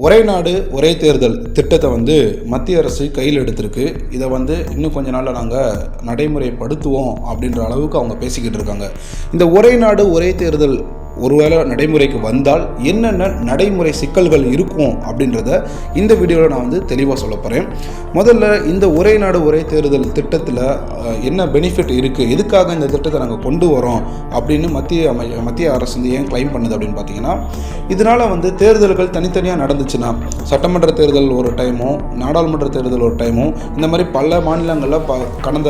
ஒரே நாடு ஒரே தேர்தல் திட்டத்தை மத்திய அரசு கையில் எடுத்திருக்கு. இதை இன்னும் கொஞ்ச நாளில் நாங்கள் நடைமுறைப்படுத்துவோம் அப்படின்ற அளவுக்கு அவங்க பேசிக்கிட்டு இருக்காங்க. இந்த ஒரே நாடு ஒரே தேர்தல் ஒருவேளை நடைமுறைக்கு வந்தால் என்னென்ன நடைமுறை சிக்கல்கள் இருக்கும் அப்படின்றத இந்த வீடியோவில் நான் தெளிவாக சொல்ல போகிறேன். முதல்ல இந்த ஒரே நாடு ஒரே தேர்தல் திட்டத்தில் என்ன பெனிஃபிட் இருக்குது, எதுக்காக இந்த திட்டத்தை நாங்கள் கொண்டு வரோம் அப்படின்னு மத்திய அரசு ஏன் கிளைம் பண்ணுது அப்படின்னு பார்த்தீங்கன்னா, இதனால் தேர்தல்கள் தனித்தனியாக நடந்துச்சுன்னா, சட்டமன்ற தேர்தல் ஒரு டைமும் நாடாளுமன்ற தேர்தல் ஒரு டைமும் இந்த மாதிரி பல மாநிலங்களில் கடந்த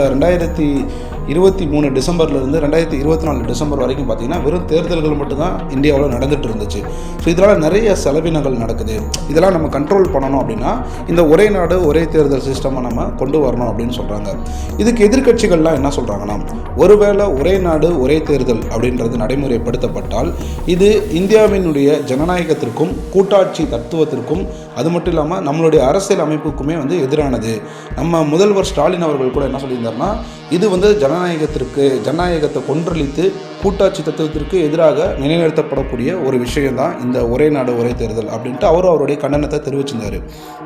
2023 டிசம்பர்லேருந்து 2024 டிசம்பர் வரைக்கும் பார்த்தீங்கன்னா வெறும் தேர்தல்கள் மட்டும்தான் இந்தியாவில் நடந்துட்டு இருந்துச்சு. ஸோ இதனால் நிறைய செலவினங்கள் நடக்குது. இதெல்லாம் நம்ம கண்ட்ரோல் பண்ணணும் அப்படின்னா இந்த ஒரே நாடு ஒரே தேர்தல் சிஸ்டமை நம்ம கொண்டு வரணும் அப்படின்னு சொல்கிறாங்க. இதுக்கு எதிர்க்கட்சிகள்லாம் என்ன சொல்கிறாங்கன்னா, ஒருவேளை ஒரே நாடு ஒரே தேர்தல் அப்படின்றது நடைமுறைப்படுத்தப்பட்டால் இது இந்தியாவினுடைய ஜனநாயகத்திற்கும் கூட்டாட்சி தத்துவத்திற்கும் அது மட்டும் இல்லாமல் நம்மளுடைய அரசியல் அமைப்புக்குமே எதிரானது. நம்ம முதல்வர் ஸ்டாலின் அவர்கள் கூட என்ன சொல்லியிருந்தாருன்னா, இது ஜனநாயகத்தை கொன்றளித்து கூட்டாட்சி தத்துவத்திற்கு எதிராக நிலைநிறுத்தப்படக்கூடிய ஒரு விஷயம்தான் இந்த ஒரே நாடு ஒரே தேர்தல் அப்படின்ட்டு அவருடைய கண்டனத்தை தெரிவிச்சிருந்தார்.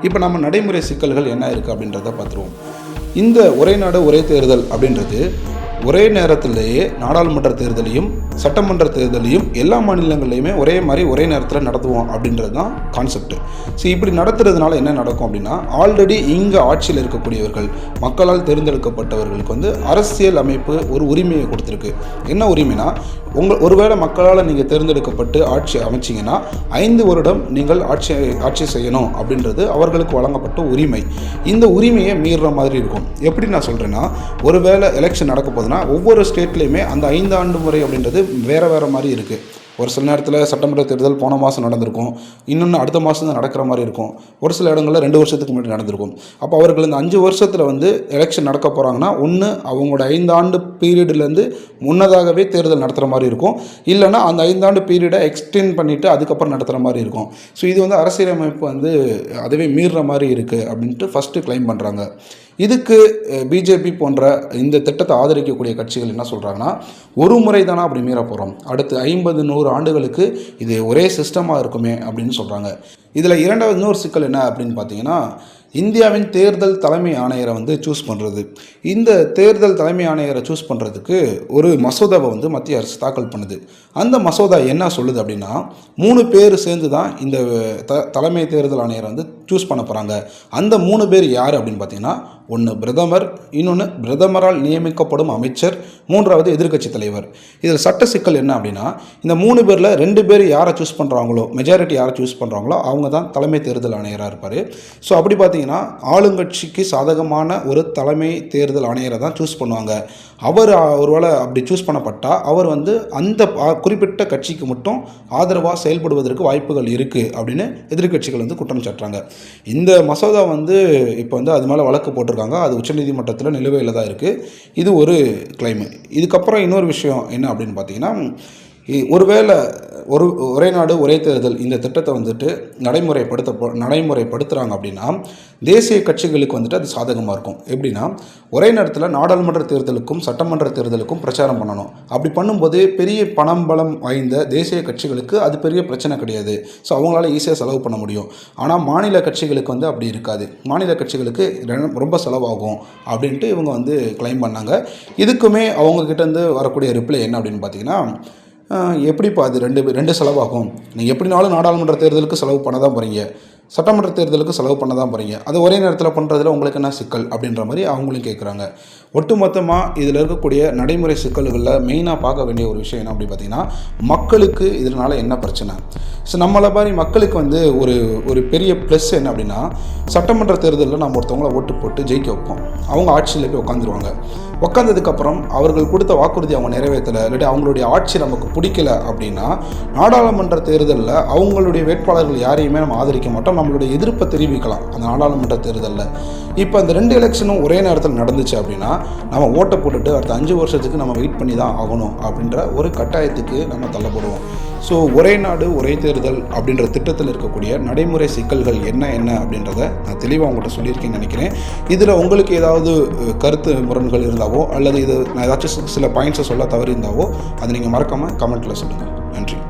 இப்போ நம்ம நடைமுறை சிக்கல்கள் என்ன இருக்குது அப்படின்றத பார்த்துருவோம். இந்த ஒரே நாடு ஒரே தேர்தல் அப்படின்றது ஒரே நேரத்திலேயே நாடாளுமன்ற தேர்தலையும் சட்டமன்ற தேர்தலையும் எல்லா மாநிலங்கள்லையுமே ஒரே மாதிரி ஒரே நேரத்தில் நடத்துவோம் அப்படின்றது தான் கான்செப்ட். ஸோ இப்படி நடத்துறதுனால என்ன நடக்கும் அப்படின்னா, ஆல்ரெடி இங்கே ஆட்சியில் இருக்கக்கூடியவர்கள் மக்களால் தேர்ந்தெடுக்கப்பட்டவர்களுக்கு அரசியல் அமைப்பு ஒரு உரிமையை கொடுத்துருக்கு. என்ன உரிமைனா, ஒருவேளை மக்களால் நீங்கள் தேர்ந்தெடுக்கப்பட்டு ஆட்சி அமைச்சிங்கன்னா 5 வருடம் நீங்கள் ஆட்சி செய்யணும் அப்படின்றது அவர்களுக்கு வழங்கப்பட்ட உரிமை. இந்த உரிமையை மீறுற மாதிரி இருக்கும். எப்படி நான் சொல்கிறேன்னா, ஒருவேளை எலெக்ஷன் நடக்க போதுன்னா ஒவ்வொரு ஸ்டேட்லேயுமே அந்த 5 ஆண்டு முறை அப்படின்றது வேறு மாதிரி இருக்குது. ஒரு சில நேரத்தில் சட்டமன்ற தேர்தல் போன மாதம் நடந்திருக்கும், இன்னொன்று அடுத்த மாதம் தான் நடக்கிற மாதிரி இருக்கும். ஒரு சில இடங்களில் 2 வருஷத்துக்கு முன்னாடி நடந்திருக்கும். அப்போ அவர்கள் இந்த 5 வருஷத்தில் எலெக்ஷன் நடக்க போகிறாங்கன்னா, ஒன்று அவங்களோட 5 ஆண்டு பீரியட்லேருந்து முன்னதாகவே தேர்தல் நடத்துகிற மாதிரி இருக்கும், இல்லைனா அந்த 5 ஆண்டு பீரியடை எக்ஸ்டெண்ட் பண்ணிவிட்டு அதுக்கப்புறம் நடத்துகிற மாதிரி இருக்கும். ஸோ இது அரசியலமைப்பு அதுவே மீறுற மாதிரி இருக்குது அப்படின்ட்டு ஃபஸ்ட்டு கிளைம் பண்ணுறாங்க. இதுக்கு பிஜேபி போன்ற இந்த திட்டத்தை ஆதரிக்கக்கூடிய கட்சிகள் என்ன சொல்கிறாங்கன்னா, ஒரு முறை தானா அப்படி மீற போகிறோம், அடுத்து 50-100 ஆண்டுகளுக்கு இது ஒரே சிஸ்டமாக இருக்குமே அப்படின்னு சொல்கிறாங்க. இதில் இன்னொரு சிக்கல் என்ன அப்படின்னு பார்த்தீங்கன்னா, இந்தியாவின் தேர்தல் தலைமை ஆணையரை சூஸ் பண்ணுறது. இந்த தேர்தல் தலைமை ஆணையரை சூஸ் பண்ணுறதுக்கு ஒரு மசோதாவை மத்திய அரசு தாக்கல் பண்ணுது. அந்த மசோதா என்ன சொல்லுது அப்படின்னா, 3 பேர் சேர்ந்து தான் இந்த தலைமை தேர்தல் ஆணையரை சூஸ் பண்ண போகிறாங்க. அந்த 3 பேர் யார் அப்படின்னு பார்த்தீங்கன்னா, ஒன்று பிரதமர், இன்னொன்று பிரதமரால் நியமிக்கப்படும் அமைச்சர், 3வது எதிர்க்கட்சி தலைவர். இதில் சட்ட சிக்கல் என்ன அப்படின்னா, இந்த 3 பேரில் 2 பேர் யாரை சூஸ் பண்ணுறாங்களோ, மெஜாரிட்டி யாரை சூஸ் பண்ணுறாங்களோ அவங்க தான் தலைமை தேர்தல் ஆணையராக இருப்பார். ஸோ அப்படி பார்த்தீங்கன்னா ஆளுங்கட்சிக்கு சாதகமான ஒரு தலைமை தேர்தல் ஆணையரை தான் சூஸ் பண்ணுவாங்க. அவர் ஒருவேளை அப்படி சூஸ் பண்ணப்பட்டால் அவர் அந்த குறிப்பிட்ட கட்சிக்கு மட்டும் ஆதரவாக செயல்படுவதற்கு வாய்ப்புகள் இருக்குது அப்படின்னு எதிர்க்கட்சிகள் குற்றம் சாட்டுறாங்க. இந்த மசோதா இப்போ அது மேலே வழக்கு போட்டிருக்காங்க. அது உச்சநீதிமன்றத்தில் நிலுவையில் தான் இருக்குது. இது ஒரு கிளைமு. இதுக்கப்புறம் இன்னொரு விஷயம் என்ன அப்படின்னு பார்த்தீங்கன்னா, ஒருவேளை ஒரே நாடு ஒரே தேர்தல் இந்த திட்டத்தை நடைமுறைப்படுத்துகிறாங்க அப்படின்னா தேசிய கட்சிகளுக்கு அது சாதகமாக இருக்கும். எப்படின்னா, ஒரே நேரத்தில் நாடாளுமன்ற தேர்தலுக்கும் சட்டமன்ற தேர்தலுக்கும் பிரச்சாரம் பண்ணணும். அப்படி பண்ணும்போது பெரிய பலம் வாய்ந்த தேசிய கட்சிகளுக்கு அது பெரிய பிரச்சனை கிடையாது. ஸோ அவங்களால ஈஸியாக செலவு பண்ண முடியும். ஆனால் மாநில கட்சிகளுக்கு அப்படி இருக்காது. மாநில கட்சிகளுக்கு ரொம்ப செலவாகும் அப்படின்ட்டு இவங்க கிளைம் பண்ணாங்க. இதுக்குமே அவங்கக்கிட்டேருந்து வரக்கூடிய ரிப்ளை என்ன அப்படின்னு பார்த்தீங்கன்னா, எப்படிப்பா அது ரெண்டு செலவாகும், நீங்கள் எப்படினாலும் நாடாளுமன்ற தேர்தலுக்கு செலவு பண்ண தான் போகிறீங்க, சட்டமன்ற தேர்தலுக்கு செலவு பண்ண தான் போகிறீங்க, அது ஒரே நேரத்தில் பண்ணுறதுல உங்களுக்கு என்ன சிக்கல் அப்படின்ற மாதிரி அவங்களும் கேட்குறாங்க. ஒட்டுமொத்தமாக இதில் இருக்கக்கூடிய நடைமுறை சிக்கல்களில் மெயினாக பார்க்க வேண்டிய ஒரு விஷயம் என்ன அப்படின்னு பார்த்தீங்கன்னா, மக்களுக்கு இதனால் என்ன பிரச்சனை. ஸோ நம்மளை மாதிரி மக்களுக்கு ஒரு பெரிய ப்ளஸ் என்ன அப்படின்னா, சட்டமன்ற தேர்தலில் நம்ம ஒருத்தவங்கள ஓட்டு போட்டு ஜெயிக்க வைப்போம். அவங்க ஆட்சியில் போய் உட்காந்துருவாங்க. உட்காந்ததுக்கப்புறம் அவர்கள் கொடுத்த வாக்குறுதி அவங்க நிறைவேற்றலை, இல்லாட்டி அவங்களுடைய ஆட்சி நமக்கு பிடிக்கல அப்படின்னா நாடாளுமன்ற தேர்தலில் அவங்களுடைய வேட்பாளர்கள் யாரையுமே நம்ம ஆதரிக்க மாட்டோம், நம்மளுடைய எதிர்ப்பை தெரிவிக்கலாம் அந்த நாடாளுமன்ற தேர்தலில். இப்போ அந்த 2 எலெக்ஷனும் ஒரே நேரத்தில் நடந்துச்சு அப்படின்னா நம்ம ஓட்டை போட்டுட்டு அடுத்த 5 வருஷத்துக்கு நம்ம வெயிட் பண்ணி தான் ஆகணும் அப்படின்ற ஒரு கட்டாயத்துக்கு நம்ம தள்ளப்படுவோம். ஸோ ஒரே நாடு ஒரே தேர்தல் அப்படின்ற திட்டத்தில் இருக்கக்கூடிய நடைமுறை சிக்கல்கள் என்ன அப்படின்றத நான் தெளிவாக உங்கள்கிட்ட சொல்லியிருக்கேன்னு நினைக்கிறேன். இதில் உங்களுக்கு ஏதாவது கருத்து முரண்கள் இருந்தாவோ அல்லது நான் ஏதாச்சும் சில பாயிண்ட்ஸை சொல்ல தவறி இருந்தாவோ அதை நீங்கள் மறக்காமல் கமெண்ட்டில் சொல்லுங்கள். நன்றி.